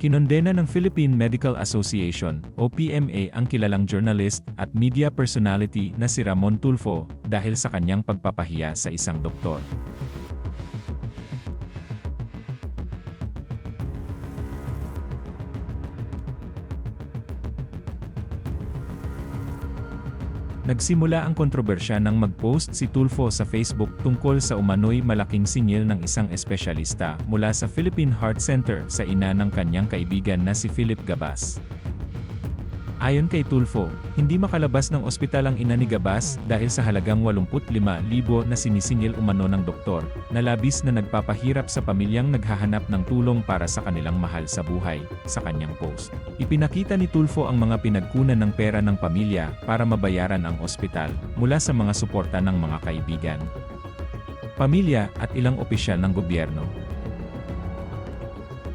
Kinondena ng Philippine Medical Association o PMA ang kilalang journalist at media personality na si Ramon Tulfo dahil sa kanyang pagpapahiya sa isang doktor. Nagsimula ang kontrobersya nang mag-post si Tulfo sa Facebook tungkol sa umano'y malaking singil ng isang espesyalista mula sa Philippine Heart Center sa ina ng kanyang kaibigan na si Philip Gabas. Ayon kay Tulfo, hindi makalabas ng ospital ang ina ni Gabas dahil sa halagang 85,000 na sinisingil umano ng doktor, na labis na nagpapahirap sa pamilyang naghahanap ng tulong para sa kanilang mahal sa buhay, sa kanyang post. Ipinakita ni Tulfo ang mga pinagkunan ng pera ng pamilya para mabayaran ang ospital mula sa mga suporta ng mga kaibigan, pamilya at ilang opisyal ng gobyerno.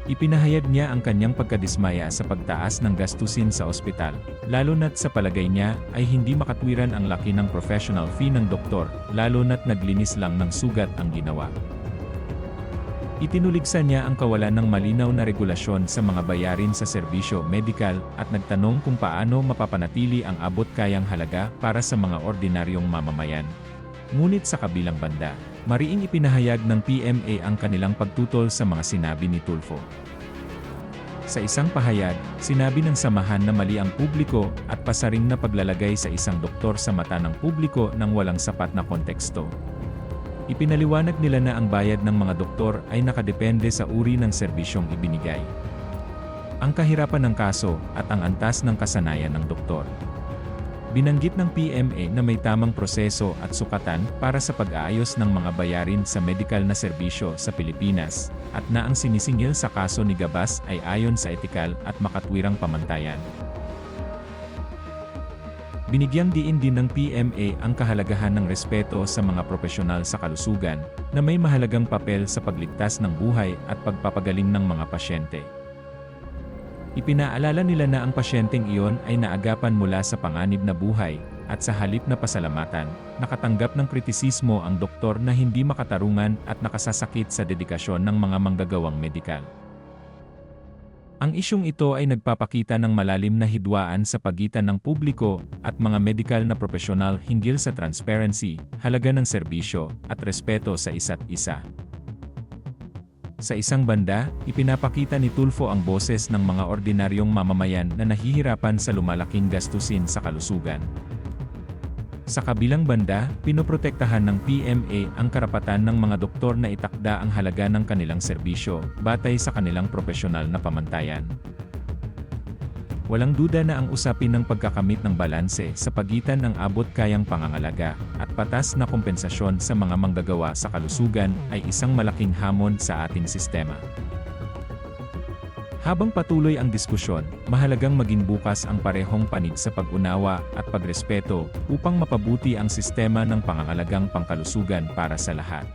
Ipinahayag niya ang kanyang pagkadismaya sa pagtaas ng gastusin sa ospital, lalo na't sa palagay niya ay hindi makatwiran ang laki ng professional fee ng doktor, lalo na't naglinis lang ng sugat ang ginawa. Itinuligsa niya ang kawalan ng malinaw na regulasyon sa mga bayarin sa serbisyo medikal at nagtanong kung paano mapapanatili ang abot kayang halaga para sa mga ordinaryong mamamayan. Ngunit sa kabilang banda, mariing ipinahayag ng PMA ang kanilang pagtutol sa mga sinabi ni Tulfo. Sa isang pahayag, sinabi ng samahan na mali ang publiko at pasaring na paglalagay sa isang doktor sa mata ng publiko nang walang sapat na konteksto. Ipinaliwanag nila na ang bayad ng mga doktor ay nakadepende sa uri ng serbisyong ibinigay, ang kahirapan ng kaso at ang antas ng kasanayan ng doktor. Binanggit ng PMA na may tamang proseso at sukatan para sa pag-aayos ng mga bayarin sa medikal na serbisyo sa Pilipinas, at na ang sinisingil sa kaso ni Gabas ay ayon sa etikal at makatwirang pamantayan. Binigyang diin din ng PMA ang kahalagahan ng respeto sa mga propesyonal sa kalusugan, na may mahalagang papel sa pagligtas ng buhay at pagpapagaling ng mga pasyente. Ipinaalala nila na ang pasyenteng iyon ay naagapan mula sa panganib na buhay, at sa halip na pasalamatan, nakatanggap ng kritisismo ang doktor na hindi makatarungan at nakasasakit sa dedikasyon ng mga manggagawang medikal. Ang isyung ito ay nagpapakita ng malalim na hidwaan sa pagitan ng publiko at mga medikal na propesyonal hinggil sa transparency, halaga ng serbisyo, at respeto sa isa't isa. Sa isang banda, ipinapakita ni Tulfo ang boses ng mga ordinaryong mamamayan na nahihirapan sa lumalaking gastusin sa kalusugan. Sa kabilang banda, pinoprotektahan ng PMA ang karapatan ng mga doktor na itakda ang halaga ng kanilang serbisyo, batay sa kanilang propesyonal na pamantayan. Walang duda na ang usapin ng pagkakamit ng balanse sa pagitan ng abot kayang pangangalaga at patas na kompensasyon sa mga manggagawa sa kalusugan ay isang malaking hamon sa ating sistema. Habang patuloy ang diskusyon, mahalagang maging bukas ang parehong panig sa pag-unawa at pagrespeto upang mapabuti ang sistema ng pangangalagang pangkalusugan para sa lahat.